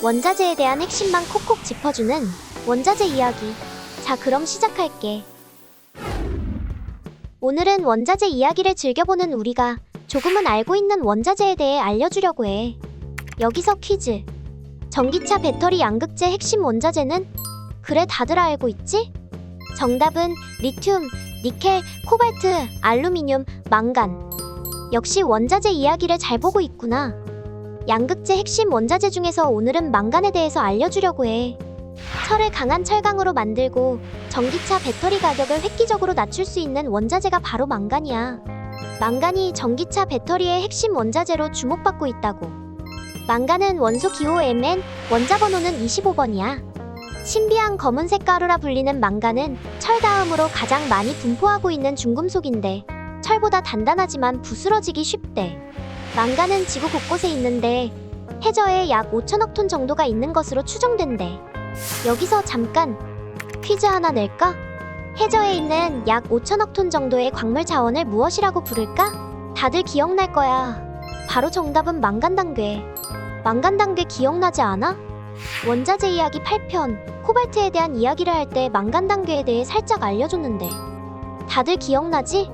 원자재에 대한 핵심만 콕콕 짚어주는 원자재 이야기. 자, 그럼 시작할게. 오늘은 원자재 이야기를 즐겨보는 우리가 조금은 알고 있는 원자재에 대해 알려주려고 해. 여기서 퀴즈. 전기차 배터리 양극재 핵심 원자재는? 그래, 다들 알고 있지? 정답은 리튬, 니켈, 코발트, 알루미늄, 망간. 역시 원자재 이야기를 잘 보고 있구나. 양극재 핵심 원자재 중에서 오늘은 망간에 대해서 알려주려고 해. 철을 강한 철강으로 만들고 전기차 배터리 가격을 획기적으로 낮출 수 있는 원자재가 바로 망간이야. 망간이 전기차 배터리의 핵심 원자재로 주목받고 있다고. 망간은 원소 기호 Mn, 원자 번호는 25번이야. 신비한 검은색 가루라 불리는 망간은 철 다음으로 가장 많이 분포하고 있는 중금속인데 철보다 단단하지만 부스러지기 쉽대. 망간은 지구 곳곳에 있는데 해저에 약 5천억 톤 정도가 있는 것으로 추정된대. 여기서 잠깐 퀴즈 하나 낼까? 해저에 있는 약 5천억 톤 정도의 광물 자원을 무엇이라고 부를까? 다들 기억날 거야. 바로 정답은 망간당괴. 망간당괴 기억나지 않아? 원자재 이야기 8편 코발트에 대한 이야기를 할 때 망간당괴에 대해 살짝 알려줬는데 다들 기억나지?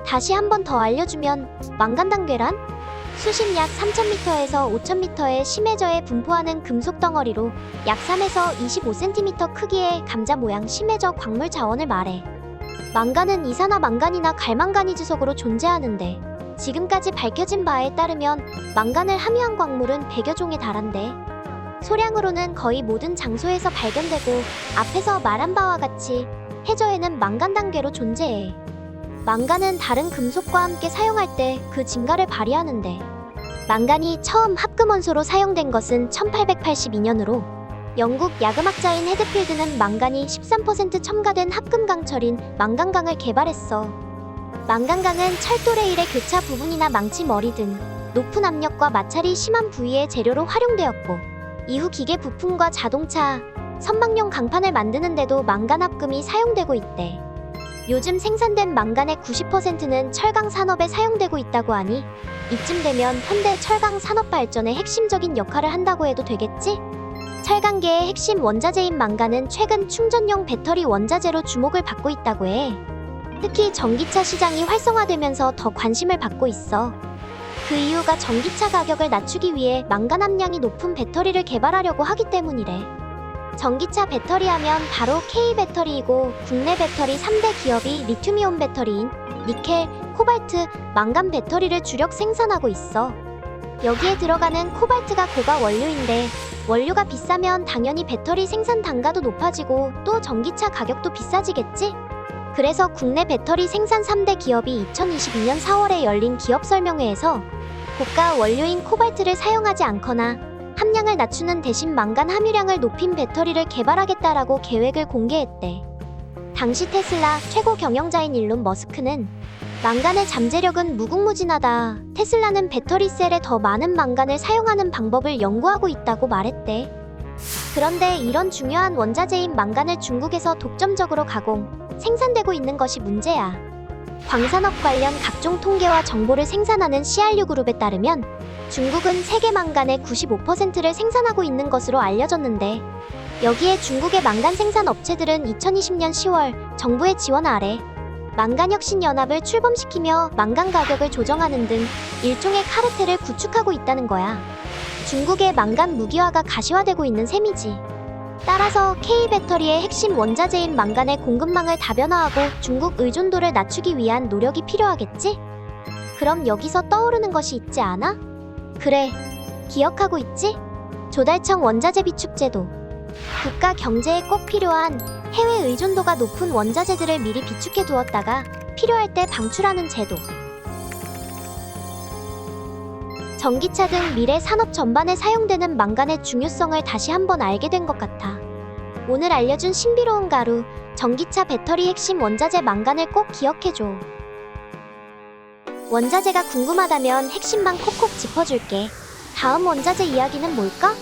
다시 한 번 더 알려주면 망간당괴란? 수심 약 3000m에서 5000m의 심해저에 분포하는 금속 덩어리로 약 3에서 25cm 크기의 감자 모양 심해저 광물 자원을 말해. 망간은 이산화망간이나 갈망가니즈 속으로 존재하는데 지금까지 밝혀진 바에 따르면 망간을 함유한 광물은 100여 종에 달한대. 소량으로는 거의 모든 장소에서 발견되고 앞에서 말한 바와 같이 해저에는 망간당괴로 존재해. 망간은 다른 금속과 함께 사용할 때 그 증가를 발휘하는데 망간이 처음 합금원소로 사용된 것은 1882년으로 영국 야금학자인 헤드필드는 망간이 13% 첨가된 합금강철인 망간강을 개발했어. 망간강은 철도 레일의 교차 부분이나 망치 머리 등 높은 압력과 마찰이 심한 부위의 재료로 활용되었고 이후 기계 부품과 자동차, 선박용 강판을 만드는 데도 망간 합금이 사용되고 있대. 요즘 생산된 망간의 90%는 철강 산업에 사용되고 있다고 하니 이쯤 되면 현대 철강 산업 발전의 핵심적인 역할을 한다고 해도 되겠지? 철강계의 핵심 원자재인 망간은 최근 충전용 배터리 원자재로 주목을 받고 있다고 해. 특히 전기차 시장이 활성화되면서 더 관심을 받고 있어. 그 이유가 전기차 가격을 낮추기 위해 망간 함량이 높은 배터리를 개발하려고 하기 때문이래. 전기차 배터리 하면 바로 K배터리이고 국내 배터리 3대 기업이 리튬이온 배터리인 니켈, 코발트, 망간 배터리를 주력 생산하고 있어. 여기에 들어가는 코발트가 고가 원료인데 원료가 비싸면 당연히 배터리 생산 단가도 높아지고 또 전기차 가격도 비싸지겠지? 그래서 국내 배터리 생산 3대 기업이 2022년 4월에 열린 기업 설명회에서 고가 원료인 코발트를 사용하지 않거나 함량을 낮추는 대신 망간 함유량을 높인 배터리를 개발하겠다라고 계획을 공개했대. 당시 테슬라 최고 경영자인 일론 머스크는 망간의 잠재력은 무궁무진하다. 테슬라는 배터리 셀에 더 많은 망간을 사용하는 방법을 연구하고 있다고 말했대. 그런데 이런 중요한 원자재인 망간을 중국에서 독점적으로 가공, 생산되고 있는 것이 문제야. 광산업 관련 각종 통계와 정보를 생산하는 CRU 그룹에 따르면 중국은 세계 망간의 95%를 생산하고 있는 것으로 알려졌는데 여기에 중국의 망간 생산 업체들은 2020년 10월 정부의 지원 아래 망간혁신연합을 출범시키며 망간 가격을 조정하는 등 일종의 카르텔을 구축하고 있다는 거야. 중국의 망간 무기화가 가시화되고 있는 셈이지. 따라서 K배터리의 핵심 원자재인 망간의 공급망을 다변화하고 중국 의존도를 낮추기 위한 노력이 필요하겠지? 그럼 여기서 떠오르는 것이 있지 않아? 그래, 기억하고 있지? 조달청 원자재 비축 제도. 국가 경제에 꼭 필요한 해외 의존도가 높은 원자재들을 미리 비축해 두었다가 필요할 때 방출하는 제도. 전기차 등 미래 산업 전반에 사용되는 망간의 중요성을 다시 한번 알게 된 것 같아. 오늘 알려준 신비로운 가루, 전기차 배터리 핵심 원자재 망간을 꼭 기억해줘. 원자재가 궁금하다면 핵심만 콕콕 짚어줄게. 다음 원자재 이야기는 뭘까?